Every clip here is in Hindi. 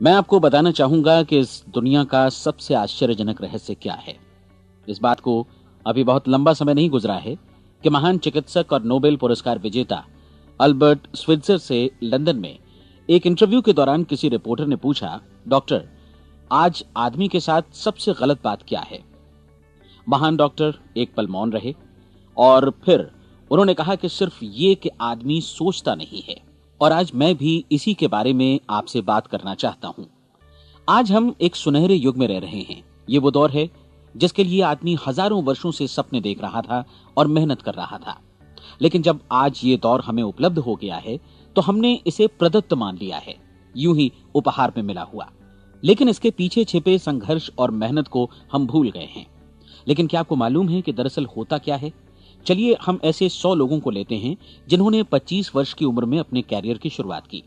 मैं आपको बताना चाहूंगा कि इस दुनिया का सबसे आश्चर्यजनक रहस्य क्या है। इस बात को अभी बहुत लंबा समय नहीं गुजरा है कि महान चिकित्सक और नोबेल पुरस्कार विजेता अल्बर्ट स्विट्जर से लंदन में एक इंटरव्यू के दौरान किसी रिपोर्टर ने पूछा, डॉक्टर, आज आदमी के साथ सबसे गलत बात क्या है। महान डॉक्टर एक पल मौन रहे और फिर उन्होंने कहा कि सिर्फ ये कि आदमी सोचता नहीं है। और आज मैं भी इसी के बारे में आपसे बात करना चाहता हूं। आज हम एक सुनहरे युग में रह रहे हैं। ये वो दौर है जिसके लिए आदमी हजारों वर्षों से सपने देख रहा था और मेहनत कर रहा था। लेकिन जब आज ये दौर हमें उपलब्ध हो गया है तो हमने इसे प्रदत्त मान लिया है, यूं ही उपहार में मिला हुआ। लेकिन इसके पीछे छिपे संघर्ष और मेहनत को हम भूल गए हैं। लेकिन क्या आपको मालूम है कि दरअसल होता क्या है? चलिए हम ऐसे 100 लोगों को लेते हैं जिन्होंने 25 वर्ष की उम्र में अपने कैरियर की शुरुआत की।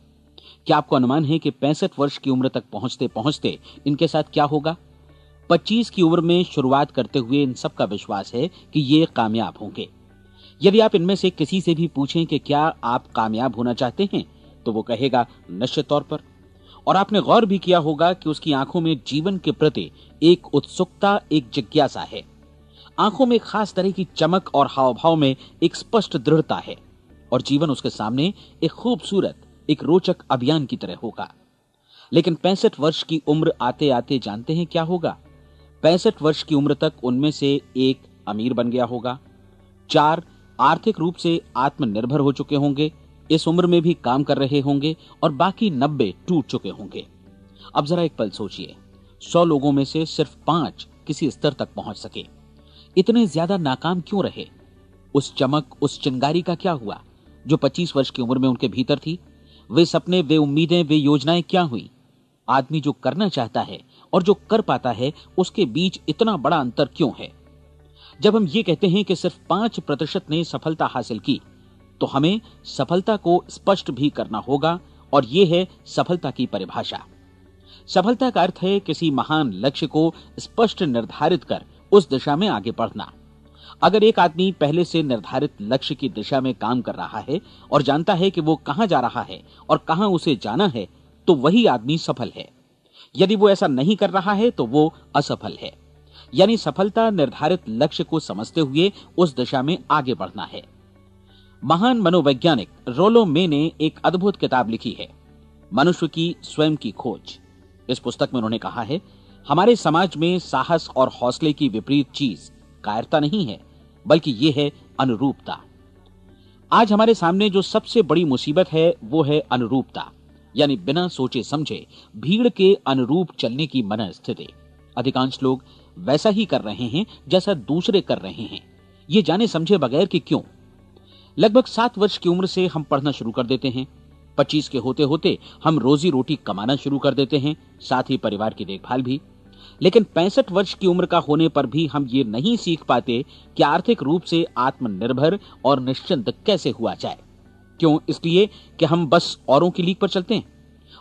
क्या आपको अनुमान है कि 65 वर्ष की उम्र तक पहुंचते पहुंचते इनके साथ क्या होगा? 25 की उम्र में शुरुआत करते हुए इन सब का विश्वास है कि ये कामयाब होंगे। यदि आप इनमें से किसी से भी पूछें कि क्या आप कामयाब होना चाहते हैं, तो वो कहेगा निश्चित तौर पर। और आपने गौर भी किया होगा कि उसकी आंखों में जीवन के प्रति एक उत्सुकता, एक जिज्ञासा है। आंखों में खास तरह की चमक और हाव भाव में एक स्पष्ट दृढ़ता है और जीवन उसके सामने एक खूबसूरत, एक रोचक अभियान की तरह होगा। लेकिन 65 वर्ष की उम्र आते आते जानते हैं क्या होगा? 65 वर्ष की उम्र तक उनमें से एक अमीर बन गया होगा, 4 आर्थिक रूप से आत्मनिर्भर हो चुके होंगे, इस उम्र में भी काम कर रहे होंगे और बाकी 90 टूट चुके होंगे। अब जरा एक पल सोचिए, 100 लोगों में से सिर्फ 5 किसी स्तर तक पहुंच सके। इतने ज्यादा नाकाम क्यों रहे? उस चमक, उस चिंगारी का क्या हुआ जो 25 वर्ष की उम्र में उनके भीतर थी? वे सपने, वे उम्मीदें, वे योजनाएं क्या हुई? आदमी जो करना चाहता है और जो कर पाता है, उसके बीच इतना बड़ा अंतर क्यों है? जब हम ये कहते हैं कि सिर्फ 5% ने सफलता हासिल की, तो हमें सफलता को स्पष्ट भी करना होगा और यह है सफलता की परिभाषा। सफलता का अर्थ है किसी महान लक्ष्य को स्पष्ट निर्धारित कर उस दिशा में आगे बढ़ना। अगर एक आदमी पहले से निर्धारित लक्ष्य की दिशा में काम कर रहा है और जानता है कि वो कहां जा रहा है और कहां उसे जाना है, तो वही आदमी सफल है। यदि वो ऐसा नहीं कर रहा है तो वो असफल है। यानी सफलता निर्धारित लक्ष्य को समझते हुए उस दिशा में आगे बढ़ना है। महान मनोवैज्ञानिक रोलो मे ने एक अद्भुत किताब लिखी है, मनुष्य की स्वयं की खोज। इस पुस्तक में उन्होंने कहा है, हमारे समाज में साहस और हौसले की विपरीत चीज कायरता नहीं है, बल्कि यह है अनुरूपता। आज हमारे सामने जो सबसे बड़ी मुसीबत है वो है अनुरूपता, यानी बिना सोचे समझे भीड़ के अनुरूप चलने की मनस्थिति। अधिकांश लोग वैसा ही कर रहे हैं जैसा दूसरे कर रहे हैं, ये जाने समझे बगैर कि क्यों। लगभग 7 वर्ष की उम्र से हम पढ़ना शुरू कर देते हैं। 25 के होते होते हम रोजी रोटी कमाना शुरू कर देते हैं, साथ ही परिवार की देखभाल भी। लेकिन 65 वर्ष की उम्र का होने पर भी हम ये नहीं सीख पाते कि आर्थिक रूप से आत्मनिर्भर और निश्चिंत कैसे हुआ जाए। क्यों? इसलिए कि हम बस औरों की लीक पर चलते हैं।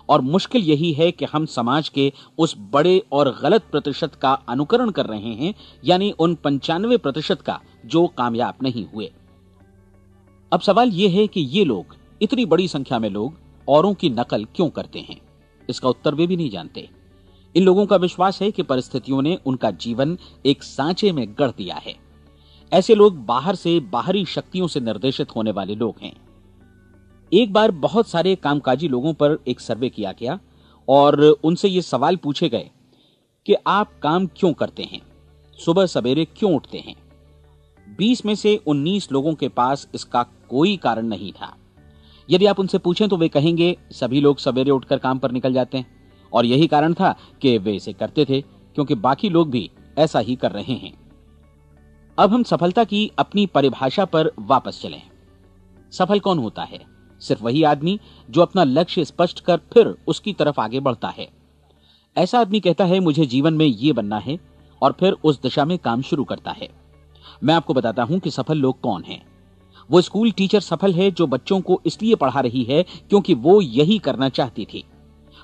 और मुश्किल यही है कि हम समाज के उस बड़े और गलत प्रतिशत का अनुकरण कर रहे हैं, यानी उन 95% का जो कामयाब नहीं हुए। अब सवाल यह है कि ये लोग, इतनी बड़ी संख्या में लोग, औरों की नकल क्यों करते हैं? इसका उत्तर वे भी नहीं जानते। इन लोगों का विश्वास है कि परिस्थितियों ने उनका जीवन एक सांचे में गढ़ दिया है। ऐसे लोग बाहर से, बाहरी शक्तियों से निर्देशित होने वाले लोग हैं। एक बार बहुत सारे कामकाजी लोगों पर एक सर्वे किया गया और उनसे ये सवाल पूछे गए कि आप काम क्यों करते हैं, सुबह सवेरे क्यों उठते हैं? 20 में से 19 लोगों के पास इसका कोई कारण नहीं था। यदि आप उनसे पूछें तो वे कहेंगे सभी लोग सवेरे उठकर काम पर निकल जाते हैं और यही कारण था कि वे इसे करते थे क्योंकि बाकी लोग भी ऐसा ही कर रहे हैं। अब हम सफलता की अपनी परिभाषा पर वापस चलें। सफल कौन होता है? सिर्फ वही आदमी जो अपना लक्ष्य स्पष्ट कर फिर उसकी तरफ आगे बढ़ता है। ऐसा आदमी कहता है मुझे जीवन में ये बनना है और फिर उस दिशा में काम शुरू करता है। मैं आपको बताता हूं कि सफल लोग कौन हैं। वो स्कूल टीचर सफल है जो बच्चों को इसलिए पढ़ा रही है क्योंकि वो यही करना चाहती थी।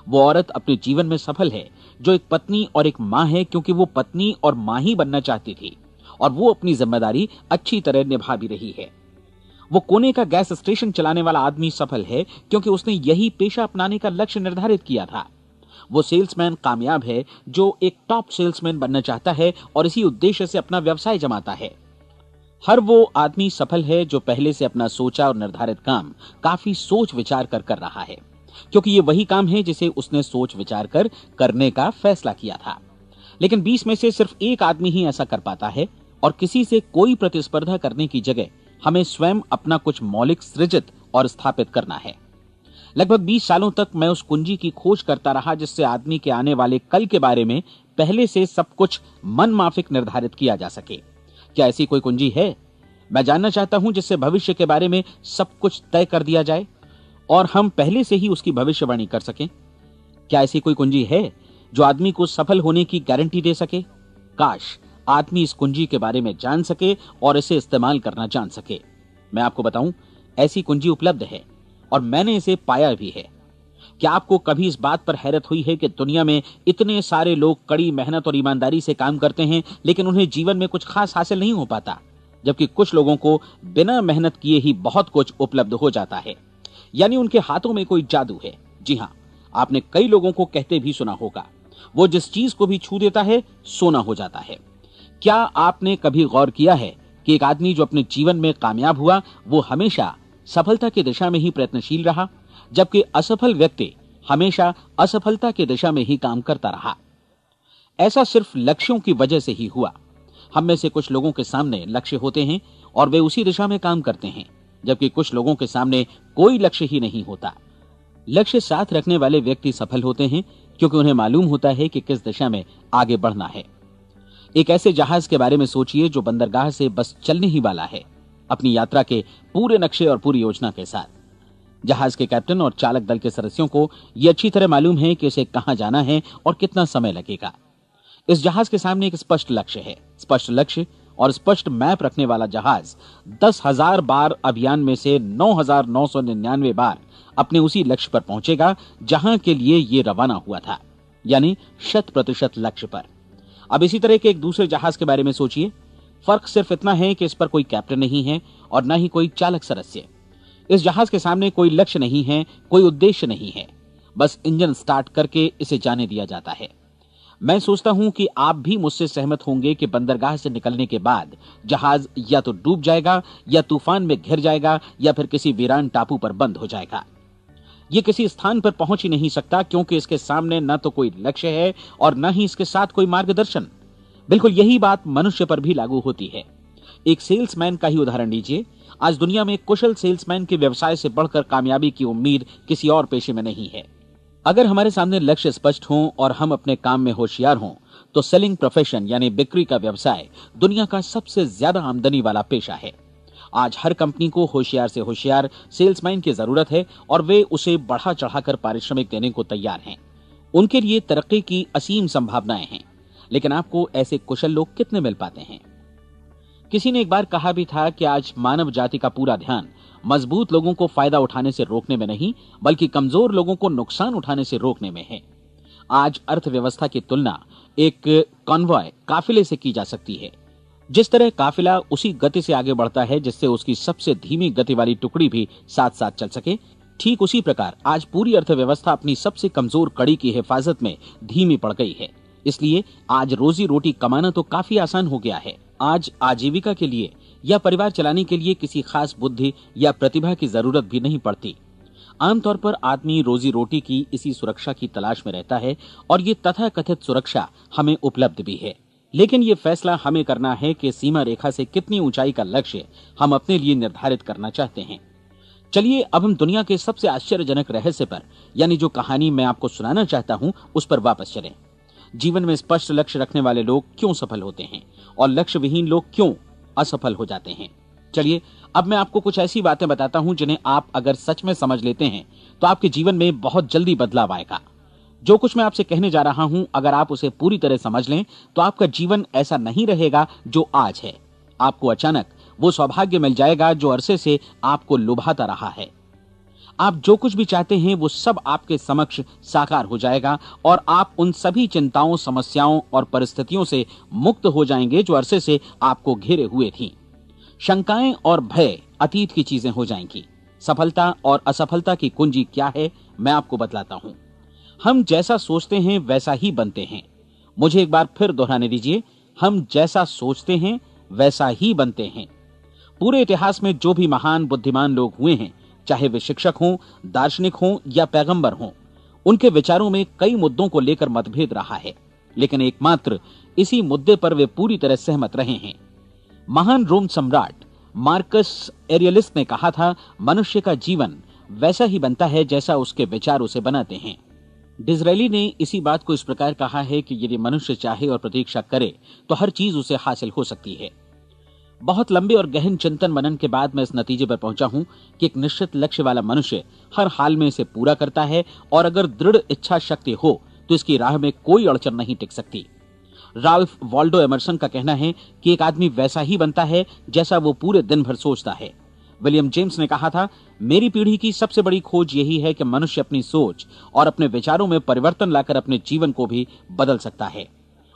वो औरत अपने जीवन में सफल है जो एक पत्नी और एक मां है क्योंकि वो पत्नी और मां ही बनना चाहती थी और वो अपनी जिम्मेदारी अच्छी तरह निभा भी रही है। वो कोने का गैस स्टेशन चलाने वाला आदमी सफल है क्योंकि उसने यही पेशा अपनाने का लक्ष्य निर्धारित किया था। वो सेल्समैन कामयाब है जो एक टॉप सेल्समैन बनना चाहता है और इसी उद्देश्य से अपना व्यवसाय जमाता है। हर वो आदमी सफल है जो पहले से अपना सोचा और निर्धारित काम काफी सोच विचार कर रहा है, क्योंकि ये वही काम है जिसे उसने सोच विचार कर करने का फैसला किया था। लेकिन 20 में से सिर्फ एक आदमी ही ऐसा कर पाता है, और किसी से कोई प्रतिस्पर्धा करने की जगह हमें स्वयं अपना कुछ मौलिक सृजित और स्थापित करना है। लगभग 20 सालों तक मैं उस कुंजी की खोज करता रहा जिससे आदमी के आने वाले कल के बारे में पहले से सब कुछ मन माफिक निर्धारित किया जा सके। क्या ऐसी कोई कुंजी है? मैं जानना चाहता हूं जिससे भविष्य के बारे में सब कुछ तय कर दिया जाए और हम पहले से ही उसकी भविष्यवाणी कर सकें। क्या ऐसी कोई कुंजी है जो आदमी को सफल होने की गारंटी दे सके? काश आदमी इस कुंजी के बारे में जान सके और इसे इस्तेमाल करना जान सके। मैं आपको बताऊं, ऐसी कुंजी उपलब्ध है और मैंने इसे पाया भी है। क्या आपको कभी इस बात पर हैरत हुई है कि दुनिया में इतने सारे लोग कड़ी मेहनत और ईमानदारी से काम करते हैं, लेकिन उन्हें जीवन में कुछ खास हासिल नहीं हो पाता, जबकि कुछ लोगों को बिना मेहनत किए ही बहुत कुछ उपलब्ध हो जाता है। यानी उनके हाथों में कोई जादू है। जी हां, आपने कई लोगों को कहते भी सुना होगा, वो जिस चीज को भी छू देता है सोना हो जाता है। क्या आपने कभी गौर किया है कि एक आदमी जो अपने जीवन में कामयाब हुआ वो हमेशा सफलता की दिशा में ही प्रयत्नशील रहा, जबकि असफल व्यक्ति हमेशा असफलता की दिशा में ही काम करता रहा? ऐसा सिर्फ लक्ष्यों की वजह से ही हुआ। हम में से कुछ लोगों के सामने लक्ष्य होते हैं और वे उसी दिशा में काम करते हैं, जबकि कुछ लोगों के सामने कोई लक्ष्य ही नहीं होता। लक्ष्य साथ रखने वाले व्यक्ति सफल होते हैं क्योंकि उन्हें मालूम होता है कि किस दिशा में आगे बढ़ना है। एक ऐसे जहाज के बारे में सोचिए जो बंदरगाह से बस चलने ही वाला है, अपनी यात्रा के पूरे नक्शे और पूरी योजना के साथ। जहाज के कैप्टन और चालक दल के सदस्यों को यह अच्छी तरह मालूम है कि उसे कहां जाना है और कितना समय लगेगा। इस जहाज के सामने एक स्पष्ट लक्ष्य है। स्पष्ट लक्ष्य और स्पष्ट मैप रखने वाला जहाज 10,000 बार अभियान में से 9,999 बार अपने उसी लक्ष्य पर पहुंचेगा जहां के लिए ये रवाना हुआ था, यानी 100% लक्ष्य पर। अब इसी तरह के एक दूसरे जहाज के बारे में सोचिए। फर्क सिर्फ इतना है कि इस पर कोई कैप्टन नहीं है और न ही कोई चालक सदस्य। इस जहाज के सामने कोई लक्ष्य नहीं है, कोई उद्देश्य नहीं है, बस इंजन स्टार्ट करके इसे जाने दिया जाता है। मैं सोचता हूं कि आप भी मुझसे सहमत होंगे कि बंदरगाह से निकलने के बाद जहाज या तो डूब जाएगा या तूफान में घिर जाएगा या फिर किसी वीरान टापू पर बंद हो जाएगा। ये किसी स्थान पर पहुंच ही नहीं सकता क्योंकि इसके सामने न तो कोई लक्ष्य है और न ही इसके साथ कोई मार्गदर्शन। बिल्कुल यही बात मनुष्य पर भी लागू होती है। एक सेल्समैन का ही उदाहरण लीजिए। आज दुनिया में कुशल सेल्समैन के व्यवसाय से बढ़कर कामयाबी की उम्मीद किसी और पेशे में नहीं है। अगर हमारे सामने लक्ष्य स्पष्ट हों और हम अपने काम में होशियार हों तो सेलिंग प्रोफेशन यानी बिक्री का व्यवसाय दुनिया का सबसे ज्यादा आमदनी वाला पेशा है। आज हर कंपनी को होशियार से होशियार सेल्समैन की जरूरत है और वे उसे बढ़ा चढ़ाकर पारिश्रमिक देने को तैयार हैं। उनके लिए तरक्की की असीम संभावनाएं हैं, लेकिन आपको ऐसे कुशल लोग कितने मिल पाते हैं? किसी ने एक बार कहा भी था कि आज मानव जाति का पूरा ध्यान मजबूत लोगों को फायदा उठाने से रोकने में नहीं, बल्कि कमजोर लोगों को नुकसान उठाने से रोकने में है। आज अर्थव्यवस्था की तुलना एक कॉन्वॉय काफिले से की जा सकती है। जिस तरह काफिला उसी गति से आगे बढ़ता है जिससे उसकी सबसे धीमी गति वाली टुकड़ी भी साथ साथ चल सके, ठीक उसी प्रकार आज पूरी अर्थव्यवस्था अपनी सबसे कमजोर कड़ी की हिफाजत में धीमी पड़ गई है। इसलिए आज रोजी रोटी कमाना तो काफी आसान हो गया है। आज आजीविका के लिए या परिवार चलाने के लिए किसी खास बुद्धि या प्रतिभा की जरूरत भी नहीं पड़ती। आमतौर पर आदमी रोजी रोटी की इसी सुरक्षा की तलाश में रहता है और ये तथाकथित सुरक्षा हमें उपलब्ध भी है। लेकिन ये फैसला हमें करना है कि सीमा रेखा से कितनी ऊंचाई का लक्ष्य हम अपने लिए निर्धारित करना चाहते हैं। चलिए अब हम दुनिया के सबसे आश्चर्यजनक रहस्य पर, यानी जो कहानी मैं आपको सुनाना चाहता हूं, उस पर वापस चलें। जीवन में स्पष्ट लक्ष्य रखने वाले लोग क्यों सफल होते हैं और लक्ष्य विहीन लोग क्यों असफल हो जाते हैं? चलिए अब मैं आपको कुछ ऐसी बातें बताता हूं जिन्हें आप अगर सच में समझ लेते हैं तो आपके जीवन में बहुत जल्दी बदलाव आएगा। जो कुछ मैं आपसे कहने जा रहा हूं, अगर आप उसे पूरी तरह समझ लें तो आपका जीवन ऐसा नहीं रहेगा जो आज है। आपको अचानक वो सौभाग्य मिल जाएगा जो अरसे से आपको लुभाता रहा है। आप जो कुछ भी चाहते हैं वो सब आपके समक्ष साकार हो जाएगा और आप उन सभी चिंताओं, समस्याओं और परिस्थितियों से मुक्त हो जाएंगे जो अरसे से आपको घेरे हुए थीं। शंकाएं और भय अतीत की चीजें हो जाएंगी। सफलता और असफलता की कुंजी क्या है, मैं आपको बतलाता हूं। हम जैसा सोचते हैं वैसा ही बनते हैं। मुझे एक बार फिर दोहराने दीजिए, हम जैसा सोचते हैं वैसा ही बनते हैं। पूरे इतिहास में जो भी महान बुद्धिमान लोग हुए हैं, चाहे वे शिक्षक हों, दार्शनिक हों या पैगंबर हों, उनके विचारों में कई मुद्दों को लेकर मतभेद रहा है, लेकिन एकमात्र इसी मुद्दे पर वे पूरी तरह सहमत रहे हैं। महान रोम सम्राट मार्कस एरियलिस ने कहा था, मनुष्य का जीवन वैसा ही बनता है जैसा उसके विचार उसे बनाते हैं। डिज़रायली ने इसी बात को इस प्रकार कहा है कि यदि मनुष्य चाहे और प्रतीक्षा करे तो हर चीज उसे हासिल हो सकती है। बहुत लंबे और गहन चिंतन मनन के बाद मैं इस नतीजे पर पहुंचा हूं कि एक निश्चित लक्ष्य वाला मनुष्य हर हाल में इसे पूरा करता है, और अगर दृढ़ इच्छा शक्ति हो तो इसकी राह में कोई अड़चन नहीं टिक सकती। राल्फ वॉल्डो एमर्सन का कहना है कि एक आदमी वैसा ही बनता है जैसा वो पूरे दिन भर सोचता है। विलियम जेम्स ने कहा था, मेरी पीढ़ी की सबसे बड़ी खोज यही है कि मनुष्य अपनी सोच और अपने विचारों में परिवर्तन लाकर अपने जीवन को भी बदल सकता है।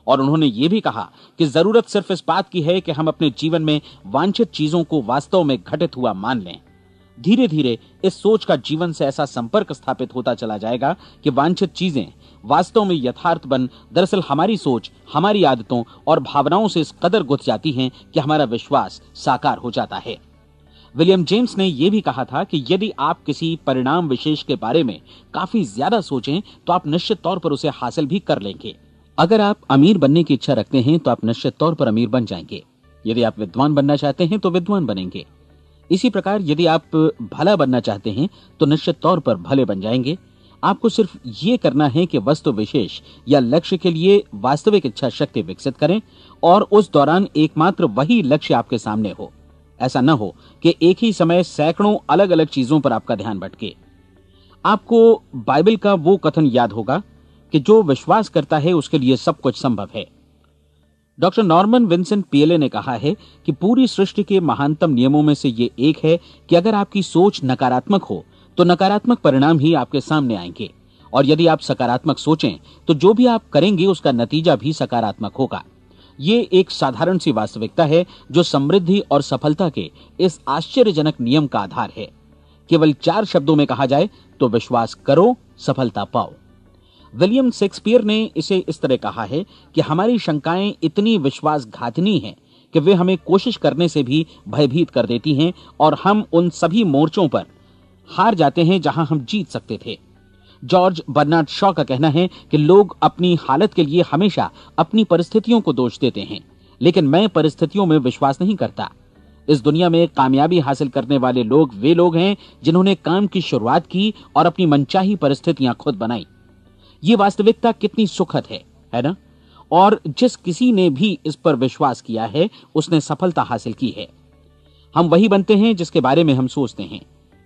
और उन्होंने ये भी कहा कि जरूरत सिर्फ इस बात की है कि हम अपने जीवन में वांछित चीजों को वास्तव में घटित हुआ मान लें। धीरे धीरे इस सोच का जीवन से ऐसा संपर्क स्थापित होता चला जाएगा कि वांछित चीजें वास्तव में यथार्थ बन दरअसल हमारी सोच, हमारी आदतों और भावनाओं से इस कदर गुथ जाती हैं कि हमारा विश्वास साकार हो जाता है। विलियम जेम्स ने यह भी कहा था कि यदि आप किसी परिणाम विशेष के बारे में काफी ज्यादा सोचें तो आप निश्चित तौर पर उसे हासिल भी कर लेंगे। अगर आप अमीर बनने की इच्छा रखते हैं तो आप निश्चित तौर पर अमीर बन जाएंगे। यदि आप विद्वान बनना चाहते हैं तो विद्वान बनेंगे। इसी प्रकार यदि आप भला बनना चाहते हैं तो निश्चित तौर पर भले बन जाएंगे। आपको सिर्फ ये करना है कि वस्तु विशेष या लक्ष्य के लिए वास्तविक इच्छा शक्ति विकसित करें, और उस दौरान एकमात्र वही लक्ष्य आपके सामने हो। ऐसा न हो कि एक ही समय सैकड़ों अलग अलग चीजों पर आपका ध्यान भटके। आपको बाइबल का वो कथन याद होगा कि जो विश्वास करता है उसके लिए सब कुछ संभव है। डॉक्टर नॉर्मन विंसेंट पीएले ने कहा है कि पूरी सृष्टि के महानतम नियमों में से ये एक है कि अगर आपकी सोच नकारात्मक हो तो नकारात्मक परिणाम ही आपके सामने आएंगे, और यदि आप सकारात्मक सोचें तो जो भी आप करेंगे उसका नतीजा भी सकारात्मक होगा। ये एक साधारण सी वास्तविकता है जो समृद्धि और सफलता के इस आश्चर्यजनक नियम का आधार है। केवल 4 शब्दों में कहा जाए तो विश्वास करो, सफलता पाओ। विलियम शेक्सपियर ने इसे इस तरह कहा है कि हमारी शंकाएं इतनी विश्वासघातिनी हैं कि वे हमें कोशिश करने से भी भयभीत कर देती हैं, और हम उन सभी मोर्चों पर हार जाते हैं जहां हम जीत सकते थे। जॉर्ज बर्नार्ड शॉ का कहना है कि लोग अपनी हालत के लिए हमेशा अपनी परिस्थितियों को दोष देते हैं, लेकिन मैं परिस्थितियों में विश्वास नहीं करता। इस दुनिया में कामयाबी हासिल करने वाले लोग वे लोग हैं जिन्होंने काम की शुरुआत की और अपनी मनचाही परिस्थितियां खुद बनाई। ये वास्तविकता कितनी सुखद है ना? और जिस किसी ने भी इस पर विश्वास किया है उसने सफलता हासिल की है। हम वही बनते हैं जिसके बारे में हम सोचते हैं।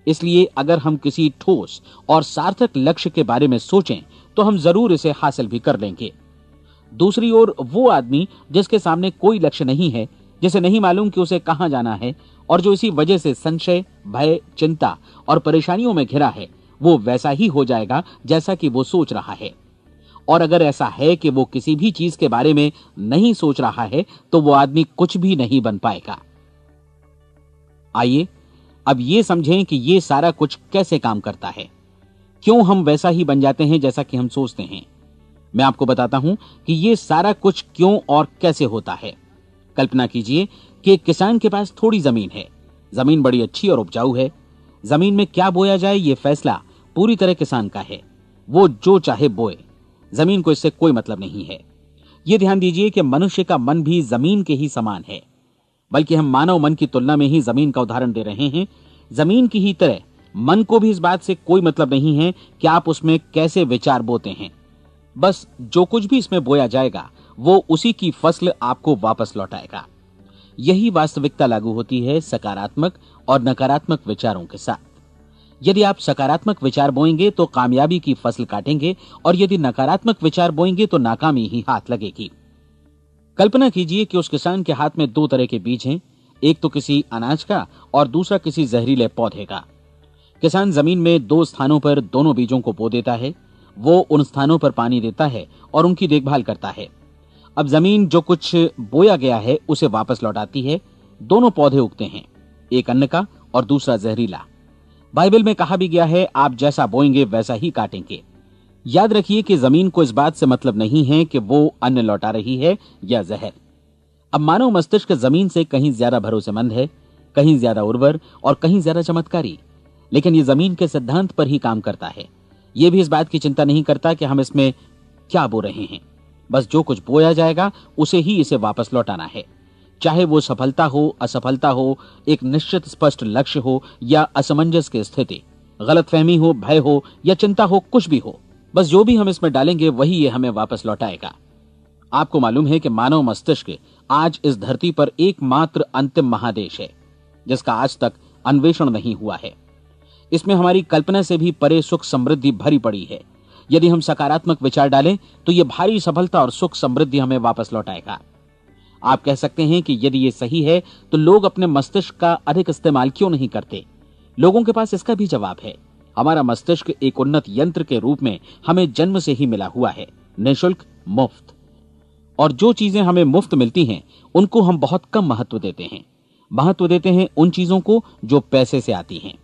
इसलिए अगर हम किसी ठोस और सार्थक लक्ष्य के बारे में सोचें तो हम जरूर इसे हासिल भी कर लेंगे। दूसरी ओर वो आदमी जिसके सामने कोई लक्ष्य नहीं है, जिसे नहीं मालूम कि उसे कहां जाना है, और जो इसी वजह से संशय, भय, चिंता और परेशानियों में घिरा है, वो वैसा ही हो जाएगा जैसा कि वो सोच रहा है। और अगर ऐसा है कि वो किसी भी चीज के बारे में नहीं सोच रहा है तो वो आदमी कुछ भी नहीं बन पाएगा। आइए अब ये समझें कि ये सारा कुछ कैसे काम करता है, क्यों हम वैसा ही बन जाते हैं जैसा कि हम सोचते हैं। मैं आपको बताता हूं कि ये सारा कुछ क्यों और कैसे होता है। कल्पना कीजिए कि एक किसान के पास थोड़ी जमीन है। जमीन बड़ी अच्छी और उपजाऊ है। जमीन में क्या बोया जाए ये फैसला पूरी तरह किसान का है। वो जो चाहे बोए, जमीन को इससे कोई मतलब नहीं है। ये ध्यान दीजिए कि मनुष्य का मन भी जमीन के ही समान है, बल्कि हम मानव मन की तुलना में ही जमीन का उदाहरण दे रहे हैं। जमीन की ही तरह मन को भी इस बात से कोई मतलब नहीं है कि आप उसमें कैसे विचार बोते हैं। बस जो कुछ भी इसमें बोया जाएगा वो उसी की फसल आपको वापस लौटाएगा। यही वास्तविकता लागू होती है सकारात्मक और नकारात्मक विचारों के साथ। यदि आप सकारात्मक विचार बोएंगे तो कामयाबी की फसल काटेंगे, और यदि नकारात्मक विचार बोएंगे तो नाकामी ही हाथ लगेगी। कल्पना कीजिए कि उस किसान के हाथ में 2 तरह के बीज हैं, एक तो किसी अनाज का और दूसरा किसी जहरीले पौधे का। किसान जमीन में 2 स्थानों पर दोनों बीजों को बो देता है। वो उन स्थानों पर पानी देता है और उनकी देखभाल करता है। अब जमीन जो कुछ बोया गया है उसे वापस लौटाती है। दोनों पौधे उगते हैं, एक अन्न का और दूसरा जहरीला। बाइबल में कहा भी गया है, आप जैसा बोएंगे वैसा ही काटेंगे। याद रखिए कि जमीन को इस बात से मतलब नहीं है कि वो अन्न लौटा रही है या जहर। अब मानव मस्तिष्क जमीन से कहीं ज्यादा भरोसेमंद है, कहीं ज्यादा उर्वर और कहीं ज्यादा चमत्कारी, लेकिन ये जमीन के सिद्धांत पर ही काम करता है। ये भी इस बात की चिंता नहीं करता कि हम इसमें क्या बो रहे हैं। बस जो कुछ बोया जाएगा उसे ही इसे वापस लौटाना है, चाहे वो सफलता हो, असफलता हो, एक निश्चित स्पष्ट लक्ष्य हो या असमंजस की स्थिति, गलतफहमी हो, भय हो या चिंता हो, कुछ भी हो। बस जो भी हम इसमें डालेंगे वही ये हमें वापस लौटाएगा। आपको मालूम है कि मानव मस्तिष्क आज इस धरती पर एकमात्र अंतिम महादेश है जिसका आज तक अन्वेषण नहीं हुआ है। इसमें हमारी कल्पना से भी परे सुख समृद्धि भरी पड़ी है। यदि हम सकारात्मक विचार डालें तो यह भारी सफलता और सुख समृद्धि हमें वापस लौटाएगा। आप कह सकते हैं कि यदि ये सही है तो लोग अपने मस्तिष्क का अधिक इस्तेमाल क्यों नहीं करते? लोगों के पास इसका भी जवाब है। हमारा मस्तिष्क एक उन्नत यंत्र के रूप में हमें जन्म से ही मिला हुआ है, निःशुल्क, मुफ्त। और जो चीजें हमें मुफ्त मिलती हैं उनको हम बहुत कम महत्व देते हैं। महत्व देते हैं उन चीजों को जो पैसे से आती हैं,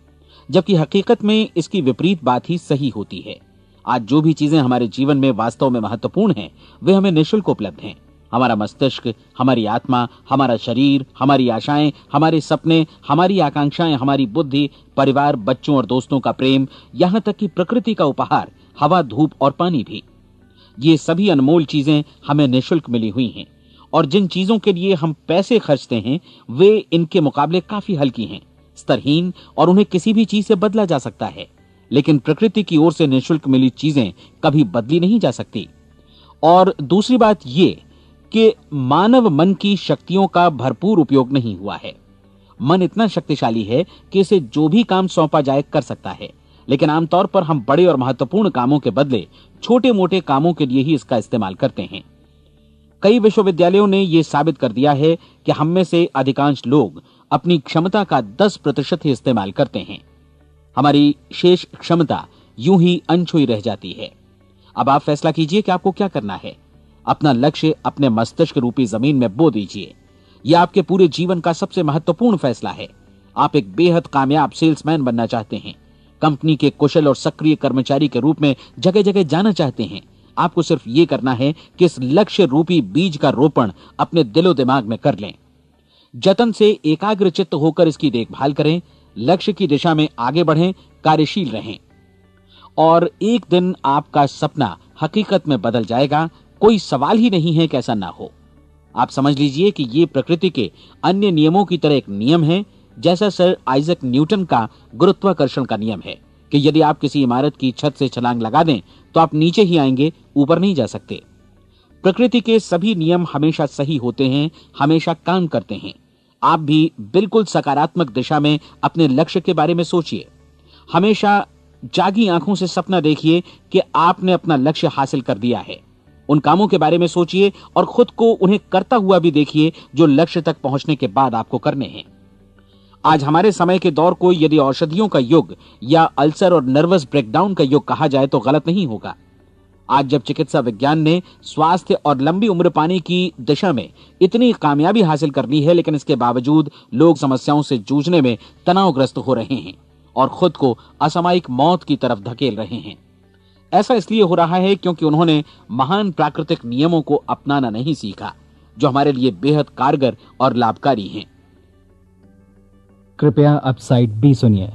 जबकि हकीकत में इसकी विपरीत बात ही सही होती है। आज जो भी चीजें हमारे जीवन में वास्तव में महत्वपूर्ण हैं वे हमें निःशुल्क उपलब्ध हैं। हमारा मस्तिष्क, हमारी आत्मा, हमारा शरीर, हमारी आशाएं, हमारे सपने, हमारी आकांक्षाएं, हमारी बुद्धि, परिवार, बच्चों और दोस्तों का प्रेम, यहां तक कि प्रकृति का उपहार, हवा, धूप और पानी भी। ये सभी अनमोल चीजें हमें निःशुल्क मिली हुई हैं और जिन चीजों के लिए हम पैसे खर्चते हैं वे इनके मुकाबले काफी हल्की हैं, स्तरहीन और उन्हें किसी भी चीज से बदला जा सकता है। लेकिन प्रकृति की ओर से निःशुल्क मिली चीजें कभी बदली नहीं जा सकती। और दूसरी बात ये कि मानव मन की शक्तियों का भरपूर उपयोग नहीं हुआ है। मन इतना शक्तिशाली है कि इसे जो भी काम सौंपा जाए कर सकता है, लेकिन आमतौर पर हम बड़े और महत्वपूर्ण कामों के बदले छोटे मोटे कामों के लिए ही इसका इस्तेमाल करते हैं। कई विश्वविद्यालयों ने यह साबित कर दिया है कि हम में से अधिकांश लोग अपनी क्षमता का 10% ही इस्तेमाल करते हैं। हमारी शेष क्षमता यूं ही अनछुई रह जाती है। अब आप फैसला कीजिए कि आपको क्या करना है। अपना लक्ष्य अपने मस्तिष्क रूपी जमीन में बो दीजिए। यह आपके पूरे जीवन का सबसे महत्वपूर्ण फैसला है। आप एक बेहद कामयाब सेल्समैन बनना चाहते हैं, कंपनी के कुशल और सक्रिय कर्मचारी के रूप में जगह जगह जाना चाहते हैं। आपको सिर्फ ये करना है कि इस लक्ष्य रूपी बीज का रोपण अपने दिलो दिमाग में कर लें। जतन से एकाग्रचित्त होकर इसकी देखभाल करें, लक्ष्य की दिशा में आगे बढ़ें, कार्यशील रहें और एक दिन आपका सपना हकीकत में बदल जाएगा। कोई सवाल ही नहीं है कि ऐसा ना हो। आप समझ लीजिए कि ये प्रकृति के अन्य नियमों की तरह एक नियम है, जैसा सर आइजक न्यूटन का गुरुत्वाकर्षण का नियम है कि यदि आप किसी इमारत की छत से छलांग लगा दें तो आप नीचे ही आएंगे, ऊपर नहीं जा सकते। प्रकृति के सभी नियम हमेशा सही होते हैं, हमेशा काम करते हैं। आप भी बिल्कुल सकारात्मक दिशा में अपने लक्ष्य के बारे में सोचिए। हमेशा जागी आंखों से सपना देखिए कि आपने अपना लक्ष्य हासिल कर दिया है। उन कामों के बारे में सोचिए और खुद को उन्हें करता हुआ भी देखिए जो लक्ष्य तक पहुंचने के बाद आपको करने हैं। आज हमारे समय के दौर को यदि औषधियों का युग या अल्सर और नर्वस ब्रेकडाउन का युग कहा जाए तो गलत नहीं होगा। आज जब चिकित्सा विज्ञान ने स्वास्थ्य और लंबी उम्र पाने की दिशा में इतनी कामयाबी हासिल कर ली है, लेकिन इसके बावजूद लोग समस्याओं से जूझने में तनावग्रस्त हो रहे हैं और खुद को असामयिक मौत की तरफ धकेल रहे हैं। ऐसा इसलिए हो रहा है क्योंकि उन्होंने महान प्राकृतिक नियमों को अपनाना नहीं सीखा, जो हमारे लिए बेहद कारगर और लाभकारी हैं। कृपया अब साइड बी सुनिए।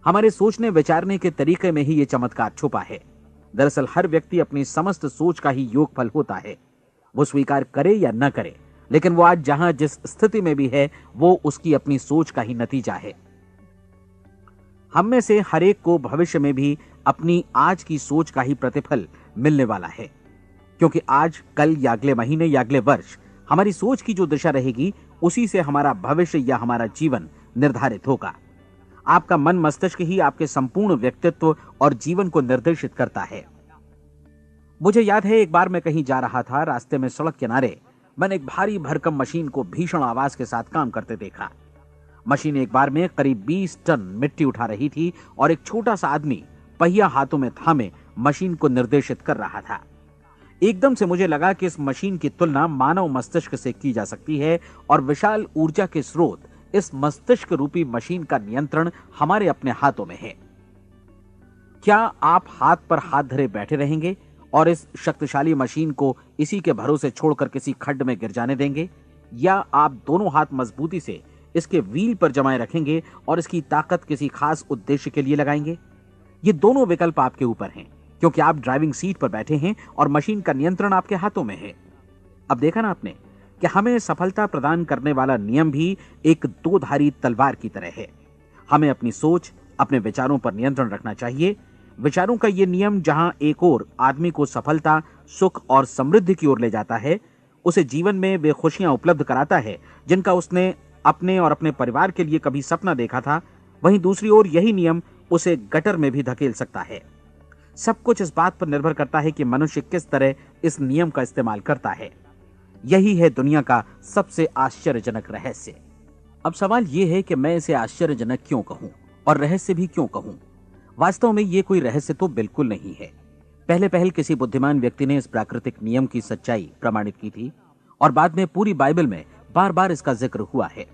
हमारे सोचने विचारने के तरीके में ही ये चमत्कार छुपा है। दरअसल हर व्यक्ति अपनी समस्त सोच का ही योगफल होता है। वो स्वीकार करे या न करे, लेकिन वो आज जहां जिस स्थिति में भी है वो उसकी अपनी सोच का ही नतीजा है। हम में से हर एक को भविष्य में भी अपनी आज की सोच का ही प्रतिफल मिलने वाला है, क्योंकि आज, कल या अगले महीने या अगले वर्ष हमारी सोच की जो दिशा रहेगी उसी से हमारा भविष्य या हमारा जीवन निर्धारित होगा। आपका मन मस्तिष्क ही आपके संपूर्ण व्यक्तित्व और जीवन को निर्देशित करता है। मुझे याद है एक बार मैं कहीं जा रहा था, रास्ते में सड़क किनारे मैंने एक भारी भरकम मशीन को भीषण आवाज के साथ काम करते देखा। मशीन एक बार में करीब 20 टन मिट्टी उठा रही थी और एक छोटा सा आदमी पहिया हाथों में थामे मशीन को निर्देशित कर रहा था। एकदम से मुझे लगा कि इस मशीन की तुलना मानव मस्तिष्क से की जा सकती है और विशाल ऊर्जा के स्रोत इस मस्तिष्क रूपी मशीन का नियंत्रण हमारे अपने हाथों में है। क्या आप हाथ पर हाथ धरे बैठे रहेंगे और इस शक्तिशाली मशीन को इसी के भरोसे छोड़कर किसी खड्ड में गिर जाने देंगे, या आप दोनों हाथ मजबूती से इसके व्हील पर जमाए रखेंगे और इसकी ताकत किसी खास उद्देश्य के लिए लगाएंगे? ये दोनों विकल्प आपके ऊपर हैं, क्योंकि आप ड्राइविंग सीट पर बैठे हैं और मशीन का नियंत्रण आपके हाथों में है। अब देखा ना आपने कि हमें सफलता प्रदान करने वाला नियम भी एक दो-धारी तलवार की तरह है। हमें अपनी सोच, अपने विचारों पर नियंत्रण रखना चाहिए। विचारों का यह नियम जहां एक ओर आदमी को सफलता, सुख और समृद्धि की ओर ले जाता है, उसे जीवन में वे खुशियां उपलब्ध कराता है जिनका उसने अपने और अपने परिवार के लिए कभी सपना देखा था, वहीं दूसरी ओर यही नियम उसे गटर में भी धकेल सकता है। सब कुछ इस बात पर निर्भर करता है कि मनुष्य किस तरह इस नियम का इस्तेमाल करता है। यही है दुनिया का सबसे आश्चर्यजनक रहस्य। अब सवाल यह है कि मैं इसे आश्चर्यजनक क्यों कहूं और रहस्य भी क्यों कहूं? वास्तव में यह कोई रहस्य तो बिल्कुल नहीं है। पहले किसी बुद्धिमान व्यक्ति ने इस प्राकृतिक नियम की सच्चाई प्रमाणित की थी और बाद में पूरी बाइबल में बार बार इसका जिक्र हुआ है,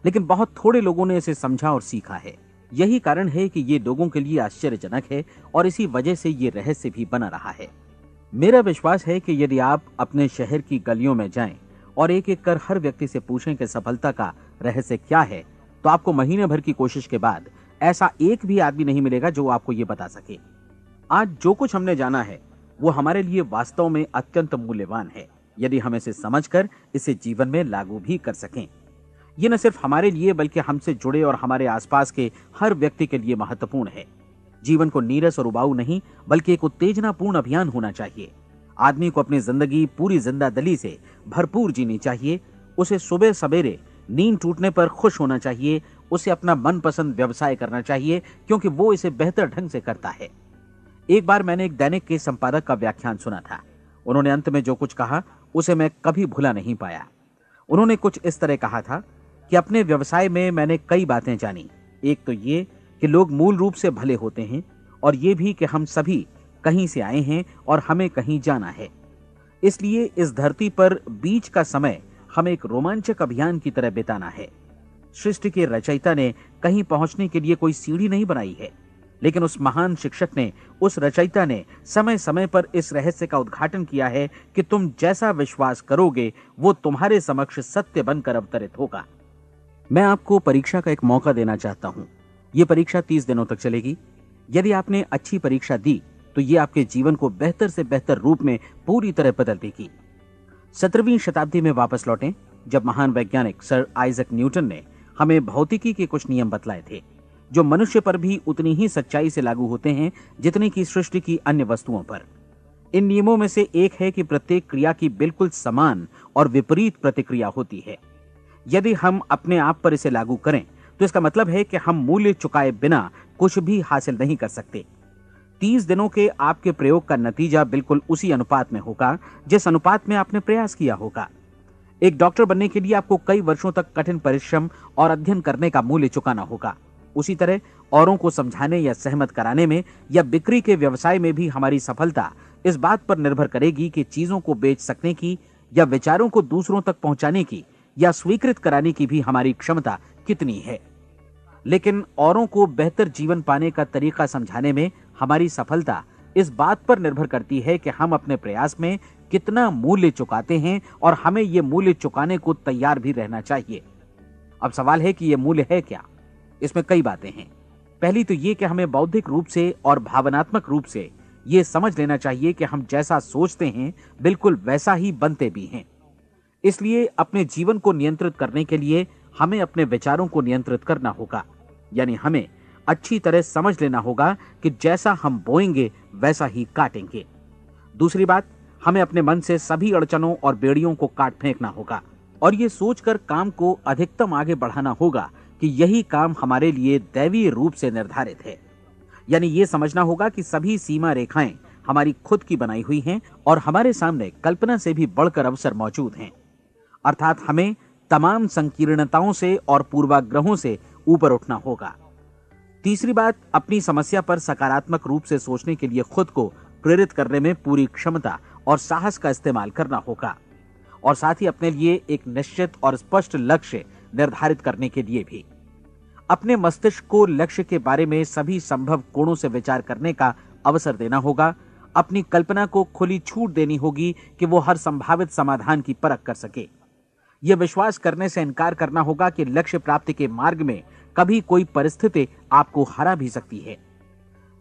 लेकिन बहुत थोड़े लोगों ने इसे समझा और सीखा है। यही कारण है कि ये लोगों के लिए आश्चर्यजनक है और इसी वजह से ये रहस्य भी बना रहा है। मेरा विश्वास है कि यदि आप अपने शहर की गलियों में जाएं और एक एक कर हर व्यक्ति से पूछें कि सफलता का रहस्य क्या है, तो आपको महीने भर की कोशिश के बाद ऐसा एक भी आदमी नहीं मिलेगा जो आपको ये बता सके। आज जो कुछ हमने जाना है वो हमारे लिए वास्तव में अत्यंत मूल्यवान है, यदि हम इसे समझकर इसे जीवन में लागू भी कर सकें। ये न सिर्फ हमारे लिए बल्कि हमसे जुड़े और हमारे आसपास के हर व्यक्ति के लिए महत्वपूर्ण है। जीवन को नीरस और उबाऊ नहीं बल्कि एक उत्तेजनापूर्ण अभियान होना चाहिए। आदमी को अपनी जिंदगी पूरी जिंदादिली से भरपूर जीनी चाहिए। उसे सुबह सवेरे नींद टूटने पर खुश होना चाहिए। उसे अपना मनपसंद व्यवसाय करना चाहिए क्योंकि वो इसे बेहतर ढंग से करता है। एक बार मैंने एक दैनिक के संपादक का व्याख्यान सुना था। उन्होंने अंत में जो कुछ कहा उसे मैं कभी भुला नहीं पाया। उन्होंने कुछ इस तरह कहा था कि अपने व्यवसाय में मैंने कई बातें जानी। एक तो ये कि लोग मूल रूप से भले होते हैं और ये भी कि हम सभी कहीं से आए हैं और हमें कहीं जाना है। इसलिए इस धरती पर बीच का समय हमें एक रोमांचक अभियान की तरह बिताना है। सृष्टि के रचयिता ने कहीं पहुंचने के लिए कोई सीढ़ी नहीं बनाई है, लेकिन उस महान शिक्षक ने, उस रचयिता ने समय समय पर इस रहस्य का उद्घाटन किया है कि तुम जैसा विश्वास करोगे वो तुम्हारे समक्ष सत्य बनकर अवतरित होगा। मैं आपको परीक्षा का एक मौका देना चाहता हूं। यह परीक्षा 30 दिनों तक चलेगी। यदि आपने अच्छी परीक्षा दी तो यह आपके जीवन को बेहतर से बेहतर रूप में पूरी तरह बदल देगी। 17वीं शताब्दी में वापस लौटें, जब महान वैज्ञानिक सर आइजक न्यूटन ने हमें भौतिकी के कुछ नियम बतलाए थे, जो मनुष्य पर भी उतनी ही सच्चाई से लागू होते हैं जितनी की सृष्टि की अन्य वस्तुओं पर। इन नियमों में से एक है कि प्रत्येक क्रिया की बिल्कुल समान और विपरीत प्रतिक्रिया होती है। यदि हम अपने आप पर इसे लागू करें तो इसका मतलब है कि हम मूल्य चुकाए बिना कुछ भी हासिल नहीं कर सकते। 30 दिनों के आपके प्रयोग का नतीजा बिल्कुल उसी अनुपात में होगा जिस अनुपात में आपने प्रयास किया होगा। एक डॉक्टर बनने के लिए आपको कई वर्षों तक कठिन परिश्रम और अध्ययन करने का मूल्य चुकाना होगा। उसी तरह औरों को समझाने या सहमत कराने में या बिक्री के व्यवसाय में भी हमारी सफलता इस बात पर निर्भर करेगी कि चीजों को बेच सकने की या विचारों को दूसरों तक पहुंचाने की या स्वीकृत कराने की भी हमारी क्षमता कितनी है। लेकिन औरों को बेहतर जीवन पाने का तरीका समझाने में हमारी सफलता इस बात पर निर्भर करती है कि हम अपने प्रयास में कितना मूल्य चुकाते हैं और हमें यह मूल्य चुकाने को तैयार भी रहना चाहिए। अब सवाल है कि यह मूल्य है क्या? इसमें कई बातें हैं। पहली तो यह कि हमें बौद्धिक रूप से और भावनात्मक रूप से यह समझ लेना चाहिए कि हम जैसा सोचते हैं बिल्कुल वैसा ही बनते भी हैं। इसलिए अपने जीवन को नियंत्रित करने के लिए हमें अपने विचारों को नियंत्रित करना होगा। यानी हमें अच्छी तरह समझ लेना होगा कि जैसा हम बोएंगे वैसा ही काटेंगे। दूसरी बात, हमें अपने मन से सभी अड़चनों और बेड़ियों को काट फेंकना होगा और ये सोचकर काम को अधिकतम आगे बढ़ाना होगा कि यही काम हमारे लिए दैवीय रूप से निर्धारित है। यानी ये समझना होगा कि सभी सीमा रेखाएं हमारी खुद की बनाई हुई हैं और हमारे सामने कल्पना से भी बढ़कर अवसर मौजूद हैं। अर्थात हमें तमाम संकीर्णताओं से और पूर्वाग्रहों से ऊपर उठना होगा। तीसरी बात, अपनी समस्या पर सकारात्मक रूप से सोचने के लिए खुद को प्रेरित करने में पूरी क्षमता और साहस का इस्तेमाल करना होगा और साथ ही अपने लिए एक निश्चित और स्पष्ट लक्ष्य निर्धारित करने के लिए भी। अपने मस्तिष्क को लक्ष्य के बारे में सभी संभव कोणों से विचार करने का अवसर देना होगा। अपनी कल्पना को खुली छूट देनी होगी कि वो हर संभावित समाधान की परख कर सके। यह विश्वास करने से इनकार करना होगा कि लक्ष्य प्राप्ति के मार्ग में कभी कोई परिस्थिति आपको हरा भी सकती है।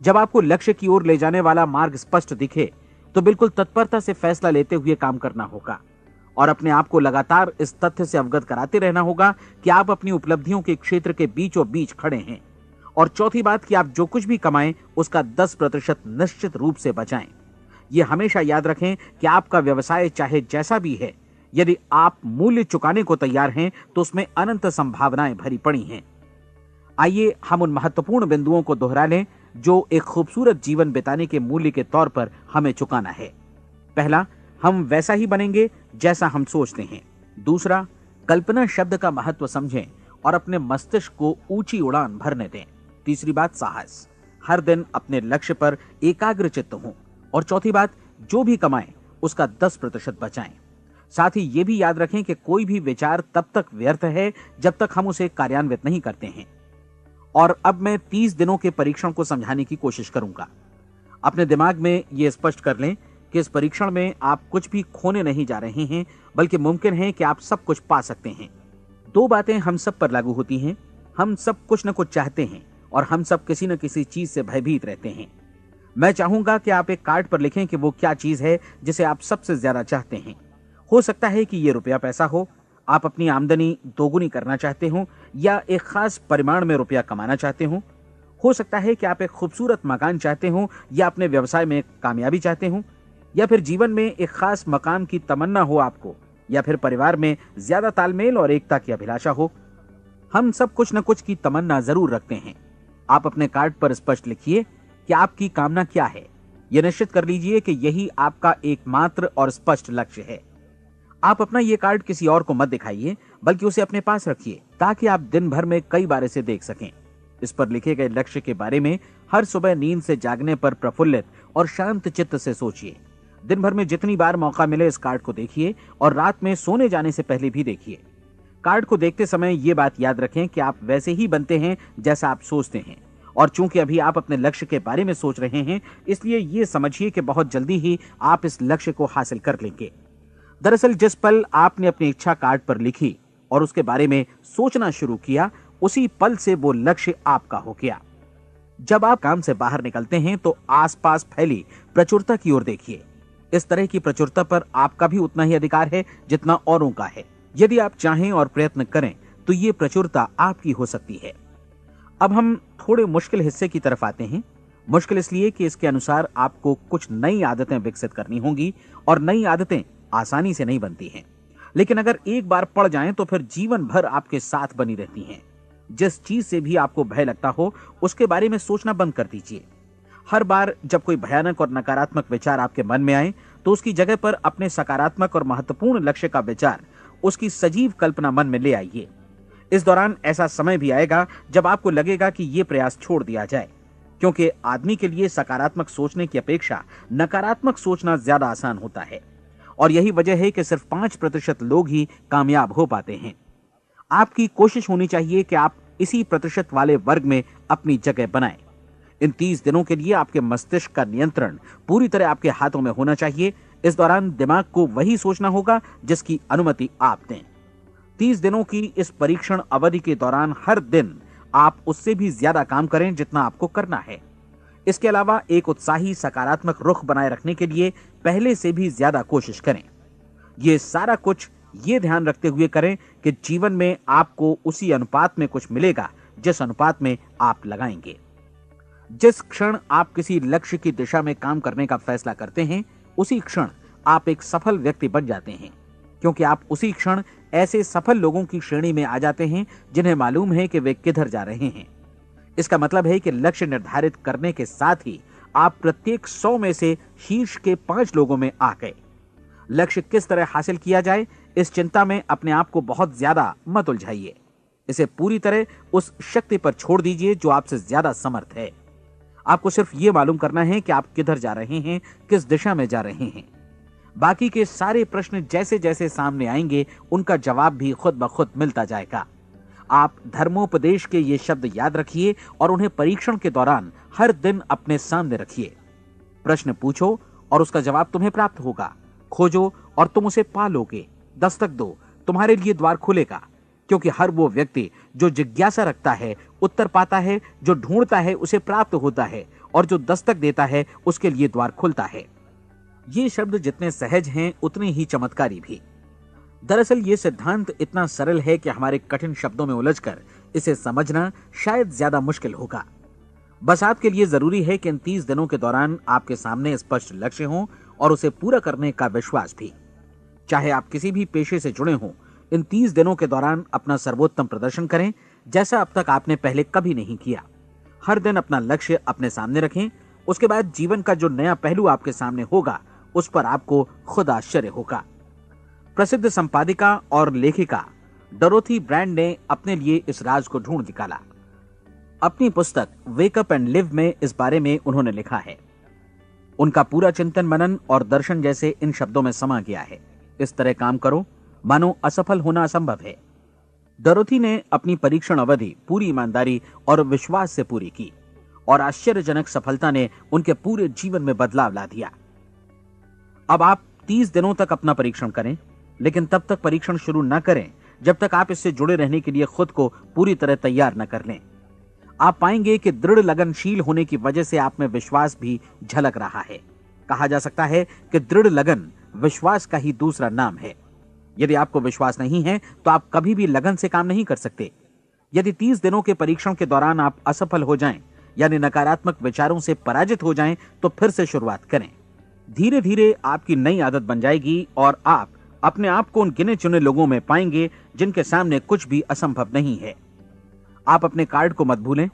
जब आपको लक्ष्य की ओर ले जाने वाला मार्ग स्पष्ट दिखे तो बिल्कुल तत्परता से फैसला लेते हुए काम करना होगा और अपने आप को लगातार इस तथ्य से अवगत कराते रहना होगा कि आप अपनी उपलब्धियों के क्षेत्र के बीचों बीच खड़े हैं। और चौथी बात कि आप जो कुछ भी कमाएं उसका 10% निश्चित रूप से बचाएं। यह हमेशा याद रखें कि आपका व्यवसाय चाहे जैसा भी है, यदि आप मूल्य चुकाने को तैयार हैं तो उसमें अनंत संभावनाएं भरी पड़ी हैं। आइए हम उन महत्वपूर्ण बिंदुओं को दोहरा लें जो एक खूबसूरत जीवन बिताने के मूल्य के तौर पर हमें चुकाना है। पहला, हम वैसा ही बनेंगे जैसा हम सोचते हैं। दूसरा, कल्पना शब्द का महत्व समझें और अपने मस्तिष्क को ऊंची उड़ान भरने दें। तीसरी बात, साहस, हर दिन अपने लक्ष्य पर एकाग्र चित्त हों। और चौथी बात, जो भी कमाएं उसका 10% बचाएं। साथ ही ये भी याद रखें कि कोई भी विचार तब तक व्यर्थ है जब तक हम उसे कार्यान्वित नहीं करते हैं। और अब मैं 30 दिनों के परीक्षण को समझाने की कोशिश करूंगा। अपने दिमाग में यह स्पष्ट कर लें कि इस परीक्षण में आप कुछ भी खोने नहीं जा रहे हैं, बल्कि मुमकिन है कि आप सब कुछ पा सकते हैं। दो बातें हम सब पर लागू होती हैं। हम सब कुछ न कुछ चाहते हैं और हम सब किसी न किसी चीज से भयभीत रहते हैं। मैं चाहूंगा कि आप एक कार्ड पर लिखें कि वो क्या चीज है जिसे आप सबसे ज्यादा चाहते हैं। हो सकता है कि ये रुपया पैसा हो, आप अपनी आमदनी दोगुनी करना चाहते हो, या एक खास परिमाण में रुपया कमाना चाहते हो सकता है कि आप एक खूबसूरत मकान चाहते हो, या अपने व्यवसाय में कामयाबी चाहते हो, या फिर जीवन में एक खास मकाम की तमन्ना हो आपको, या फिर परिवार में ज्यादा तालमेल और एकता की अभिलाषा हो। हम सब कुछ न कुछ की तमन्ना जरूर रखते हैं। आप अपने कार्ड पर स्पष्ट लिखिए कि आपकी कामना क्या है। यह निश्चित कर लीजिए कि यही आपका एकमात्र और स्पष्ट लक्ष्य है। आप अपना यह कार्ड किसी और को मत दिखाइए, बल्कि उसे अपने पास रखिए ताकि आप दिन भर में कई बार इसे देख सकें। इस पर लिखे गए लक्ष्य के बारे में हर सुबह नींद से जागने पर प्रफुल्लित और शांत चित्त से सोचिए। दिन भर में जितनी बार मौका मिले इस कार्ड को देखिए और रात में सोने जाने से पहले भी देखिए। कार्ड को देखते समय ये बात याद रखें कि आप वैसे ही बनते हैं जैसा आप सोचते हैं, और चूंकि अभी आप अपने लक्ष्य के बारे में सोच रहे हैं, इसलिए ये समझिए कि बहुत जल्दी ही आप इस लक्ष्य को हासिल कर लेंगे। दरअसल जिस पल आपने अपनी इच्छा कार्ड पर लिखी और उसके बारे में सोचना शुरू किया, उसी पल से वो लक्ष्य आपका हो गया। जब आप काम से बाहर निकलते हैं तो आसपास फैली प्रचुरता की ओर देखिए। इस तरह की प्रचुरता पर आपका भी उतना ही अधिकार है जितना औरों का है। यदि आप चाहें और प्रयत्न करें तो ये प्रचुरता आपकी हो सकती है। अब हम थोड़े मुश्किल हिस्से की तरफ आते हैं। मुश्किल इसलिए कि इसके अनुसार आपको कुछ नई आदतें विकसित करनी होंगी, और नई आदतें आसानी से नहीं बनती हैं, लेकिन अगर एक बार पड़ जाएं तो फिर जीवन भर आपके साथ बनी रहती हैं। जिस चीज से भी आपको भय लगता हो उसके बारे में सोचना बंद कर दीजिए। हर बार जब कोई भयानक और नकारात्मक विचार आपके मन में आए तो उसकी जगह पर अपने सकारात्मक और महत्वपूर्ण लक्ष्य का विचार, उसकी सजीव कल्पना मन में ले आइए। इस दौरान ऐसा समय भी आएगा जब आपको लगेगा कि यह प्रयास छोड़ दिया जाए, क्योंकि आदमी के लिए सकारात्मक सोचने की अपेक्षा नकारात्मक सोचना ज्यादा आसान होता है, और यही वजह है कि सिर्फ 5% लोग ही कामयाब हो पाते हैं। आपकी कोशिश होनी चाहिए कि आप इसी प्रतिशत वाले वर्ग में अपनी जगह बनाएं। इन 30 दिनों के लिए आपके मस्तिष्क का नियंत्रण पूरी तरह आपके हाथों में होना चाहिए। इस दौरान दिमाग को वही सोचना होगा जिसकी अनुमति आप दें। 30 दिनों की इस परीक्षण अवधि के दौरान हर दिन आप उससे भी ज्यादा काम करें जितना आपको करना है। इसके अलावा एक उत्साही सकारात्मक रुख बनाए रखने के लिए पहले से भी ज्यादा कोशिश करें। ये सारा कुछ ये ध्यान रखते हुए करें कि जीवन में आपको उसी अनुपात में कुछ मिलेगा जिस अनुपात में आप लगाएंगे। जिस क्षण आप किसी लक्ष्य की दिशा में काम करने का फैसला करते हैं, उसी क्षण आप एक सफल व्यक्ति बन जाते हैं, क्योंकि आप उसी क्षण ऐसे सफल लोगों की श्रेणी में आ जाते हैं जिन्हें मालूम है कि वे किधर जा रहे हैं। इसका मतलब है कि लक्ष्य निर्धारित करने के साथ ही आप प्रत्येक 100 में से शीर्ष के 5 लोगों में आ गए। लक्ष्य किस तरह हासिल किया जाए, इस चिंता में अपने आप को बहुत ज्यादा मत उलझाइए। इसे पूरी तरह उस शक्ति पर छोड़ दीजिए जो आपसे ज्यादा समर्थ है। आपको सिर्फ ये मालूम करना है कि आप किधर जा रहे हैं, किस दिशा में जा रहे हैं। बाकी के सारे प्रश्न जैसे जैसे सामने आएंगे उनका जवाब भी खुद ब खुद मिलता जाएगा। आप धर्मोपदेश के ये शब्द याद रखिए और उन्हें परीक्षण के दौरान हर दिन अपने सामने रखिए। प्रश्न पूछो और उसका जवाब तुम्हें प्राप्त होगा। खोजो और तुम उसे पा लोगे। दस्तक दो, तुम्हारे लिए द्वार खुलेगा। क्योंकि हर वो व्यक्ति जो जिज्ञासा रखता है उत्तर पाता है, जो ढूंढता है उसे प्राप्त होता है, और जो दस्तक देता है उसके लिए द्वार खुलता है। ये शब्द जितने सहज हैं उतने ही चमत्कारी भी। दरअसल ये सिद्धांत इतना सरल है कि हमारे कठिन शब्दों में उलझकर इसे समझना शायद ज्यादा मुश्किल होगा। बस आपके लिए जरूरी है कि इन 30 दिनों के दौरान आपके सामने स्पष्ट लक्ष्य हो और उसे पूरा करने का विश्वास भी। चाहे आप किसी भी पेशे से जुड़े हों, इन 30 दिनों के दौरान अपना सर्वोत्तम प्रदर्शन करें, जैसा अब तक आपने पहले कभी नहीं किया। हर दिन अपना लक्ष्य अपने सामने रखें। उसके बाद जीवन का जो नया पहलू आपके सामने होगा उस पर आपको खुद आश्चर्य होगा। प्रसिद्ध संपादिका और लेखिका डोरोथी ब्रैंड ने अपने लिए इस राज को ढूंढ निकाला। अपनी पुस्तक वेक अप एंड लिव में इस बारे में उन्होंने लिखा है। उनका पूरा चिंतन मनन और दर्शन जैसे इन शब्दों में समा गया है। इस तरह काम करो मानो असफल होना असंभव है। डोरोथी ने अपनी परीक्षण अवधि पूरी ईमानदारी और विश्वास से पूरी की और आश्चर्यजनक सफलता ने उनके पूरे जीवन में बदलाव ला दिया। अब आप 30 दिनों तक अपना परीक्षण करें, लेकिन तब तक परीक्षण शुरू न करें जब तक आप इससे जुड़े रहने के लिए खुद को पूरी तरह तैयार न कर लें। आप पाएंगे कि दृढ़ लगनशील होने की वजह से आप में विश्वास भी झलक रहा है। कहा जा सकता है कि दृढ़ लगन विश्वास का ही दूसरा नाम है। यदि आपको विश्वास नहीं है तो आप कभी भी लगन से काम नहीं कर सकते। यदि 30 दिनों के परीक्षण के दौरान आप असफल हो जाएं, यानी नकारात्मक विचारों से पराजित हो जाएं, तो फिर से शुरुआत करें। धीरे धीरे आपकी नई आदत बन जाएगी और आप अपने आप को उन गिने चुने लोगों में पाएंगे जिनके सामने कुछ भी असंभव नहीं है। आप अपने कार्ड को मत भूलें।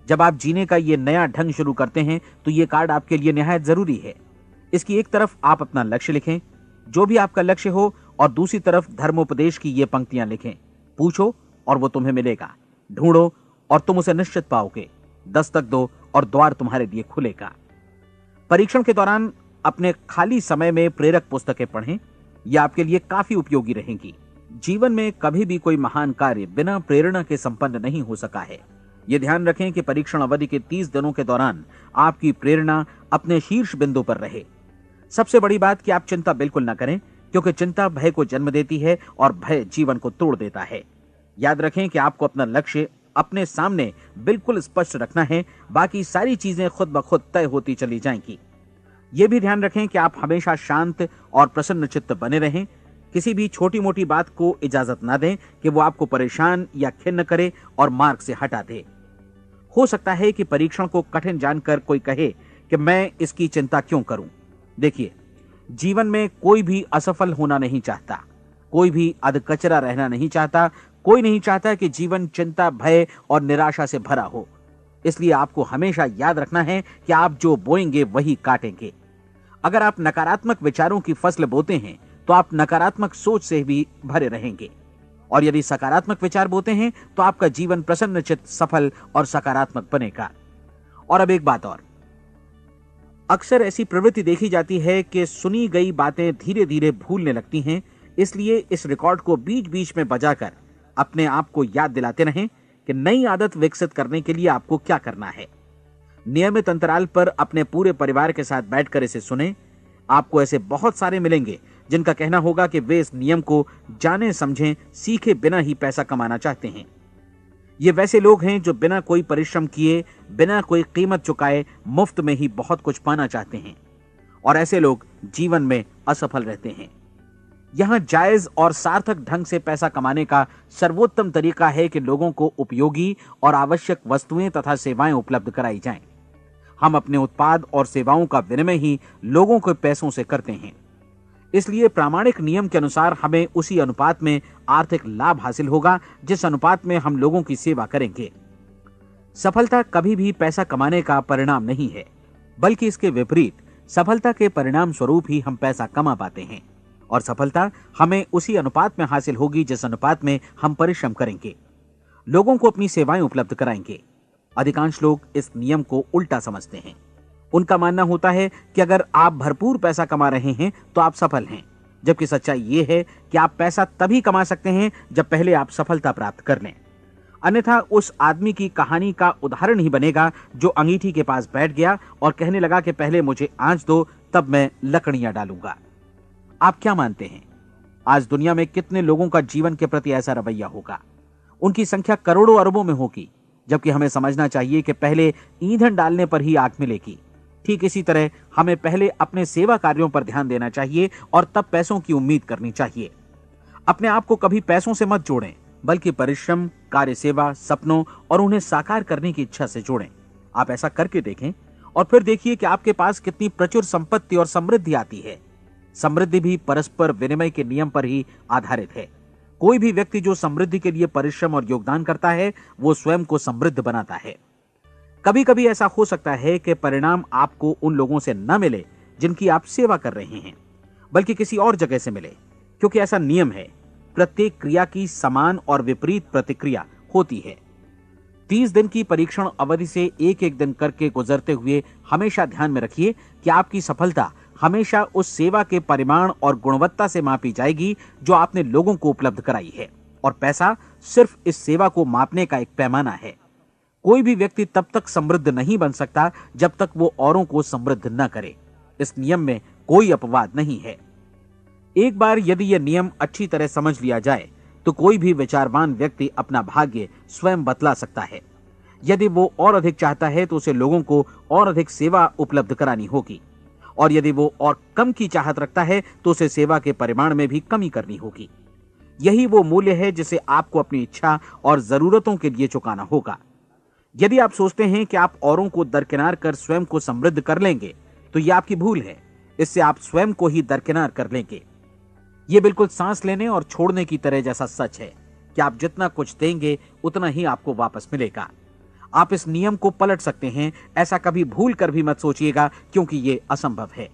जब आप जीने का ये नया ढंग शुरू करते हैं तो ये कार्ड आपके लिए निहायत जरूरी है। इसकी एक तरफ आप अपना लक्ष्य लिखें, जो भी आपका लक्ष्य हो, और दूसरी तरफ धर्मोपदेश की ये पंक्तियां लिखें। पूछो और वो तुम्हें मिलेगा। ढूंढो और तुम उसे निश्चित पाओगे। दस्तक दो और द्वार तुम्हारे लिए खुलेगा। परीक्षण के दौरान अपने खाली समय में प्रेरक पुस्तकें पढ़ें। यह आपके लिए काफी उपयोगी रहेंगी। जीवन में कभी भी कोई महान कार्य बिना प्रेरणा के संपन्न नहीं हो सका है। यह ध्यान रखें कि परीक्षण अवधि के 30 दिनों के दौरान आपकी प्रेरणा अपने शीर्ष बिंदु पर रहे। सबसे बड़ी बात कि आप चिंता बिल्कुल न करें, क्योंकि चिंता भय को जन्म देती है और भय जीवन को तोड़ देता है। याद रखें कि आपको अपना लक्ष्य अपने सामने बिल्कुल स्पष्ट रखना है। बाकी सारी चीजें खुद ब खुद तय होती चली जाएंगी। यह भी ध्यान रखें कि आप हमेशा शांत और प्रसन्न चित्त बने रहें। किसी भी छोटी मोटी बात को इजाजत ना दें कि वो आपको परेशान या खिन्न करे और मार्ग से हटा दे। हो सकता है कि परीक्षण को कठिन जानकर कोई कहे कि मैं इसकी चिंता क्यों करूं। देखिए, जीवन में कोई भी असफल होना नहीं चाहता, कोई भी अधकचरा रहना नहीं चाहता, कोई नहीं चाहता कि जीवन चिंता, भय और निराशा से भरा हो। इसलिए आपको हमेशा याद रखना है कि आप जो बोएंगे वही काटेंगे। अगर आप नकारात्मक विचारों की फसल बोते हैं तो आप नकारात्मक सोच से भी भरे रहेंगे, और यदि सकारात्मक विचार बोते हैं तो आपका जीवन प्रसन्नचित्त, सफल और सकारात्मक बनेगा। और अब एक बात और, अक्सर ऐसी प्रवृत्ति देखी जाती है कि सुनी गई बातें धीरे धीरे भूलने लगती हैं। इसलिए इस रिकॉर्ड को बीच बीच में बजाकर अपने आप को याद दिलाते रहें कि नई आदत विकसित करने के लिए आपको क्या करना है। नियमित अंतराल पर अपने पूरे परिवार के साथ बैठकर इसे सुनें। आपको ऐसे बहुत सारे मिलेंगे जिनका कहना होगा कि वे इस नियम को जाने समझें सीखे बिना ही पैसा कमाना चाहते हैं। ये वैसे लोग हैं जो बिना कोई परिश्रम किए, बिना कोई कीमत चुकाए मुफ्त में ही बहुत कुछ पाना चाहते हैं, और ऐसे लोग जीवन में असफल रहते हैं। यहां जायज और सार्थक ढंग से पैसा कमाने का सर्वोत्तम तरीका है कि लोगों को उपयोगी और आवश्यक वस्तुएं तथा सेवाएं उपलब्ध कराई जाएं। हम अपने उत्पाद और सेवाओं का विनिमय ही लोगों के पैसों से करते हैं। इसलिए प्रामाणिक नियम के अनुसार हमें उसी अनुपात में आर्थिक लाभ हासिल होगा जिस अनुपात में हम लोगों की सेवा करेंगे। सफलता कभी भी पैसा कमाने का परिणाम नहीं है, बल्कि इसके विपरीत सफलता के परिणाम स्वरूप ही हम पैसा कमा पाते हैं, और सफलता हमें उसी अनुपात में हासिल होगी जिस अनुपात में हम परिश्रम करेंगे, लोगों को अपनी सेवाएं उपलब्ध कराएंगे। अधिकांश लोग इस नियम को उल्टा समझते हैं। उनका मानना होता है कि अगर आप भरपूर पैसा कमा रहे हैं तो आप सफल हैं, जबकि सच्चाई यह है कि आप पैसा तभी कमा सकते हैं जब पहले आप सफलता प्राप्त कर लें। अन्यथा उस आदमी की कहानी का उदाहरण ही बनेगा जो अंगीठी के पास बैठ गया और कहने लगा कि पहले मुझे आंच दो, तब मैं लकड़ियां डालूंगा। आप क्या मानते हैं, आज दुनिया में कितने लोगों का जीवन के प्रति ऐसा रवैया होगा? उनकी संख्या करोड़ों अरबों में होगी, जबकि हमें समझना चाहिए कि पहले ईंधन डालने पर ही आग मिलेगी। ठीक इसी तरह हमें पहले अपने सेवा कार्यों पर ध्यान देना चाहिए और तब पैसों की उम्मीद करनी चाहिए। अपने आप को कभी पैसों से मत जोड़ें, बल्कि परिश्रम, कार्य सेवा, सपनों और उन्हें साकार करने की इच्छा से जोड़ें। आप ऐसा करके देखें और फिर देखिए कि आपके पास कितनी प्रचुर संपत्ति और समृद्धि आती है। समृद्धि भी परस्पर विनिमय के नियम पर ही आधारित है। कोई भी व्यक्ति जो समृद्धि के लिए परिश्रम और योगदान करता है, वो स्वयं को समृद्ध बनाता है। कभी कभी ऐसा हो सकता है कि परिणाम आपको उन लोगों से न मिले जिनकी आप सेवा कर रहे हैं, बल्कि किसी और जगह से मिले, क्योंकि ऐसा नियम है, प्रत्येक क्रिया की समान और विपरीत प्रतिक्रिया होती है। 30 दिन की परीक्षण अवधि से एक एक दिन करके गुजरते हुए हमेशा ध्यान में रखिए कि आपकी सफलता हमेशा उस सेवा के परिमाण और गुणवत्ता से मापी जाएगी जो आपने लोगों को उपलब्ध कराई है, और पैसा सिर्फ इस सेवा को मापने का एक पैमाना है। कोई भी व्यक्ति तब तक समृद्ध नहीं बन सकता जब तक वो औरों को समृद्ध न करे। इस नियम में कोई अपवाद नहीं है। एक बार यदि यह नियम अच्छी तरह समझ लिया जाए तो कोई भी विचारवान व्यक्ति अपना भाग्य स्वयं बतला सकता है। यदि वो और अधिक चाहता है तो उसे लोगों को और अधिक सेवा उपलब्ध करानी होगी, और यदि वो और कम की चाहत रखता है तो उसे सेवा के परिमाण में भी कमी करनी होगी। यही वो मूल्य है जिसे आपको अपनी इच्छा और जरूरतों के लिए चुकाना होगा। यदि आप सोचते हैं कि आप औरों को दरकिनार कर स्वयं को समृद्ध कर लेंगे तो यह आपकी भूल है। इससे आप स्वयं को ही दरकिनार कर लेंगे। यह बिल्कुल सांस लेने और छोड़ने की तरह जैसा सच है कि आप जितना कुछ देंगे उतना ही आपको वापस मिलेगा। आप इस नियम को पलट सकते हैं, ऐसा कभी भूल कर भी मत सोचिएगा, क्योंकि यह असंभव है।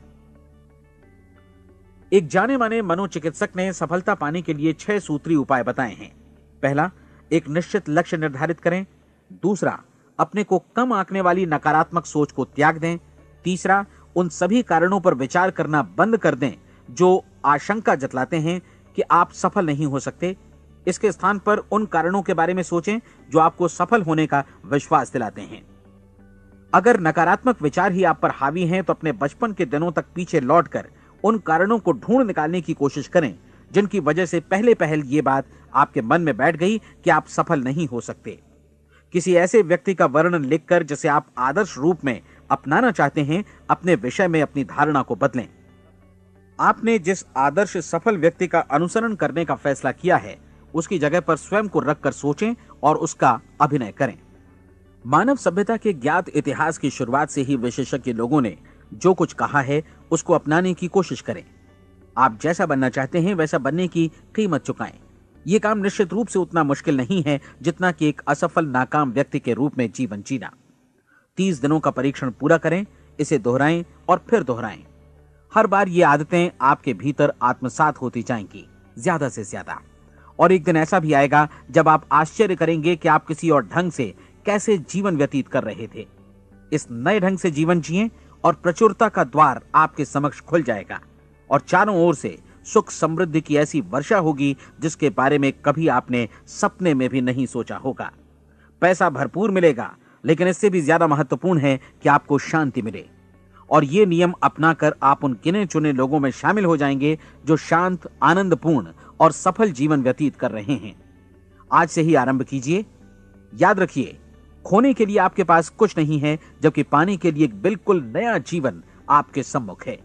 एक जाने माने मनोचिकित्सक ने सफलता पाने के लिए 6 सूत्री उपाय बताए हैं। पहला, एक निश्चित लक्ष्य निर्धारित करें। दूसरा, अपने को कम आंकने वाली नकारात्मक सोच को त्याग दें। तीसरा, उन सभी कारणों पर विचार करना बंद कर दें जो आशंका जतलाते हैं कि आप सफल नहीं हो सकते। इसके स्थान पर उन कारणों के बारे में सोचें जो आपको सफल होने का विश्वास दिलाते हैं। अगर नकारात्मक विचार ही आप पर हावी हैं तो अपने बचपन के दिनों तक पीछे लौटकर उन कारणों को ढूंढ निकालने की कोशिश करें जिनकी वजह से पहले पहल ये बात आपके मन में बैठ गई कि आप सफल नहीं हो सकते। किसी ऐसे व्यक्ति का वर्णन लिखकर जिसे आप आदर्श रूप में अपनाना चाहते हैं, अपने विषय में अपनी धारणा को बदलें। आपने जिस आदर्श सफल व्यक्ति का अनुसरण करने का फैसला किया है, उसकी जगह पर स्वयं को रखकर सोचें और उसका अभिनय करें। मानव सभ्यता के ज्ञात इतिहास की शुरुआत से ही विशेषज्ञ लोगों ने जो कुछ कहा है उसको अपनाने की कोशिश करें। आप जैसा बनना चाहते हैं वैसा बनने की कीमत चुकाएं। यह काम निश्चित रूप से उतना मुश्किल नहीं है जितना कि एक असफल नाकाम व्यक्ति के रूप में जीवन जीना। 30 दिनों का परीक्षण पूरा करें, इसे दोहराएं और फिर दोहराएं। हर बार ये आदतें आपके भीतर आत्मसात होती जाएंगी, ज्यादा से ज्यादा। और एक दिन ऐसा भी आएगा जब आप आश्चर्य करेंगे कि आप किसी और ढंग से कैसे जीवन व्यतीत कर रहे थे। इस नए ढंग से जीवन जिएं और प्रचुरता का द्वार आपके समक्ष खुल जाएगा और चारों ओर से सुख समृद्धि की ऐसी वर्षा होगी जिसके बारे में कभी आपने सपने में भी नहीं सोचा होगा। पैसा भरपूर मिलेगा, लेकिन इससे भी ज्यादा महत्वपूर्ण है कि आपको शांति मिले। और ये नियम अपनाकर आप उन गिने चुने लोगों में शामिल हो जाएंगे जो शांत, आनंदपूर्ण और सफल जीवन व्यतीत कर रहे हैं। आज से ही आरंभ कीजिए। याद रखिए, खोने के लिए आपके पास कुछ नहीं है, जबकि पाने के लिए एक बिल्कुल नया जीवन आपके सम्मुख है।